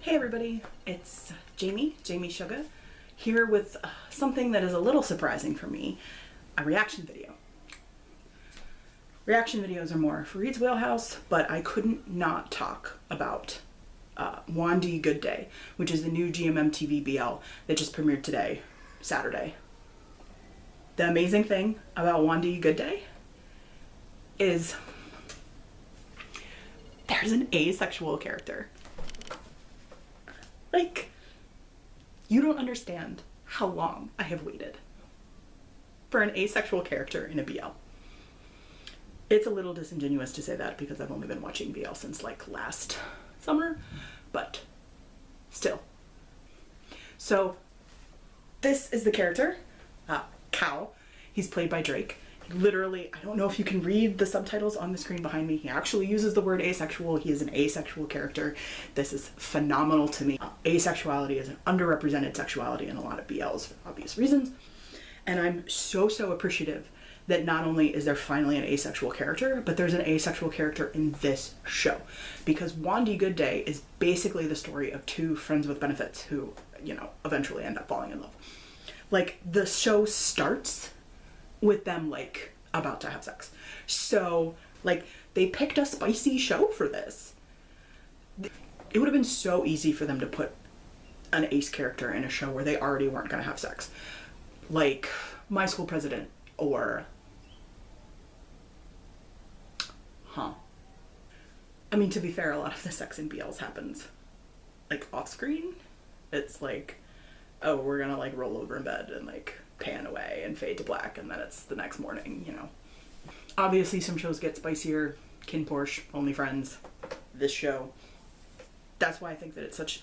Hey everybody, it's Jamie Sugar, here with something that is a little surprising for me, a reaction video. Reaction videos are more Fareed's wheelhouse, but I couldn't not talk about Wandee Goodday, which is the new GMMTV BL that just premiered today, Saturday. The amazing thing about Wandee Goodday is there's an asexual character. Like, you don't understand how long I have waited for an asexual character in a BL. It's a little disingenuous to say that because I've only been watching BL since like last summer, but still. So this is the character, Cal. He's played by Drake. Literally, I don't know if you can read the subtitles on the screen behind me. He actually uses the word asexual. He is an asexual character. This is phenomenal to me. Asexuality is an underrepresented sexuality in a lot of BLs for obvious reasons. And I'm so appreciative that not only is there finally an asexual character, but there's an asexual character in this show. Because Wandee Goodday is basically the story of two friends with benefits who, you know, eventually end up falling in love. Like, the show starts with them like about to have sex. So like they picked a spicy show for this. It would have been so easy for them to put an ace character in a show where they already weren't going to have sex. Like My School President or I mean, to be fair, a lot of the sex in BLs happens like off screen. It's like, oh, we're gonna like roll over in bed and like pan away and fade to black, and then it's the next morning, you know. Obviously some shows get spicier. Kin Porsche, Only Friends, this show. That's why I think that it's such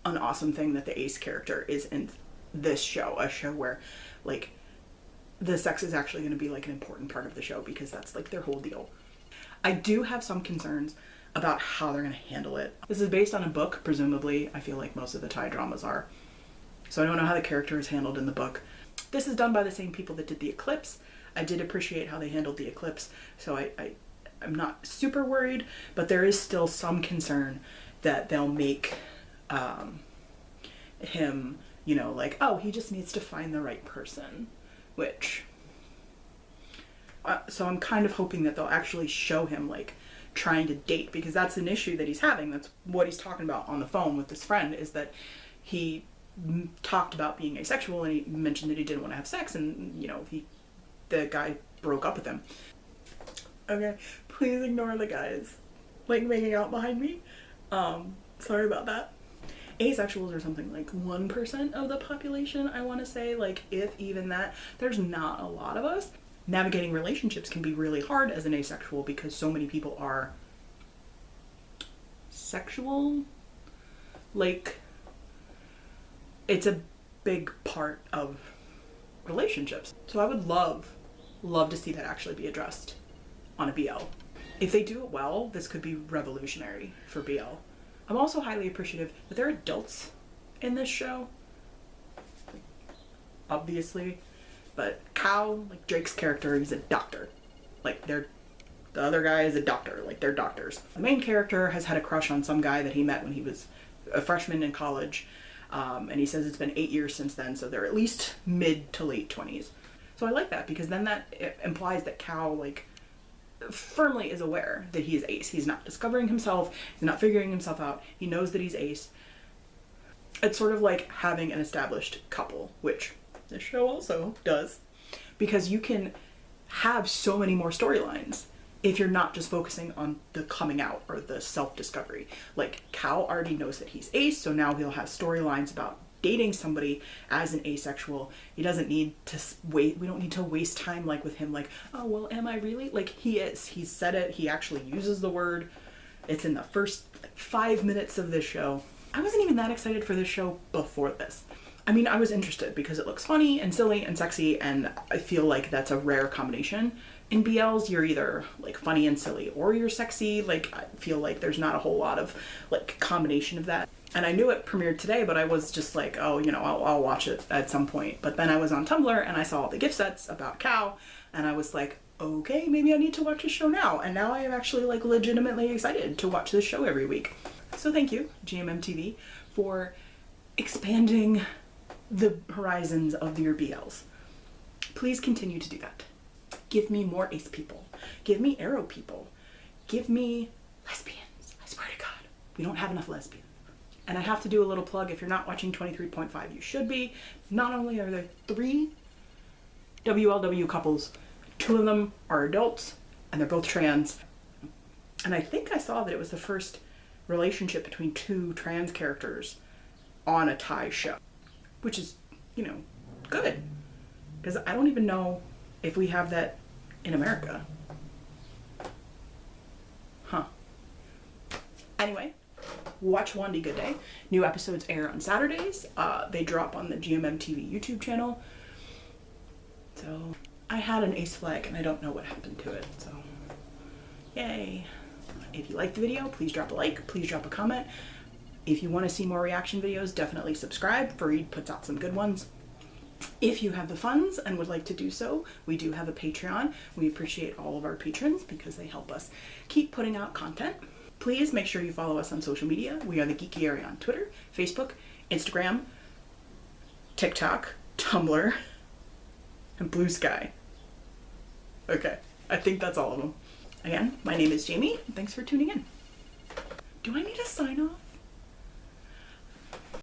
an awesome thing that the ace character is in this show, a show where like the sex is actually going to be like an important part of the show because that's like their whole deal. I do have some concerns about how they're going to handle it. This is based on a book, presumably. I feel like most of the Thai dramas are. So I don't know how the character is handled in the book. This is done by the same people that did The Eclipse. I did appreciate how they handled The Eclipse, so I'm not super worried, but there is still some concern that they'll make him, you know, like, oh, he just needs to find the right person, which, so I'm kind of hoping that they'll actually show him, like, trying to date, because that's an issue that he's having. That's what he's talking about on the phone with this friend, is that he talked about being asexual and he mentioned that he didn't want to have sex, and you know, the guy broke up with him. Okay, please ignore the guys like making out behind me. Sorry about that. Asexuals are something like 1% of the population, I want to say, like if even that. There's not a lot of us. Navigating relationships can be really hard as an asexual because so many people are sexual. Like, it's a big part of relationships. So I would love to see that actually be addressed on a BL. If they do it well, this could be revolutionary for BL. I'm also highly appreciative that there are adults in this show, obviously, but Cal, like Drake's character, he's a doctor. Like the other guy is a doctor, like they're doctors. The main character has had a crush on some guy that he met when he was a freshman in college. And he says it's been 8 years since then, so they're at least mid to late 20s. So I like that because then that implies that Cal like firmly is aware that he is ace. He's not discovering himself, he's not figuring himself out, he knows that he's ace. It's sort of like having an established couple, which this show also does, because you can have so many more storylines if you're not just focusing on the coming out or the self-discovery. Like, Cal already knows that he's ace, so now he'll have storylines about dating somebody as an asexual. He doesn't need to wait, we don't need to waste time like with him, like, oh, well, am I really? Like, he is. He said it, he actually uses the word. It's in the first like 5 minutes of this show. I wasn't even that excited for this show before this. I mean, I was interested because it looks funny and silly and sexy, and I feel like that's a rare combination. In BLs, you're either like funny and silly or you're sexy. Like, I feel like there's not a whole lot of like combination of that. And I knew it premiered today, but I was just like, oh, you know, I'll watch it at some point. But then I was on Tumblr and I saw all the gift sets about Cal, and I was like, okay, maybe I need to watch this show now. And now I am actually like legitimately excited to watch this show every week. So thank you, GMMTV, for expanding the horizons of your BLs. Please continue to do that. Give me more ace people. Give me arrow people. Give me lesbians. I swear to God, we don't have enough lesbians. And I have to do a little plug. If you're not watching 23.5, you should be. Not only are there 3 WLW couples, 2 of them are adults, and they're both trans. And I think I saw that it was the first relationship between 2 trans characters on a Thai show, which is, you know, good. Because I don't even know if we have that in America. Huh. Anyway, watch Wandee Goodday. New episodes air on Saturdays. They drop on the GMMTV YouTube channel. So I had an ace flag and I don't know what happened to it, so yay. If you liked the video, please drop a like, please drop a comment. If you want to see more reaction videos, definitely subscribe. Fareed puts out some good ones. If you have the funds and would like to do so, we do have a Patreon. We appreciate all of our patrons because they help us keep putting out content. Please make sure you follow us on social media. We are the Geeky Area on Twitter, Facebook, Instagram, TikTok, Tumblr, and Blue Sky. Okay, I think that's all of them. Again, my name is Jamie. Thanks for tuning in. Do I need a sign off?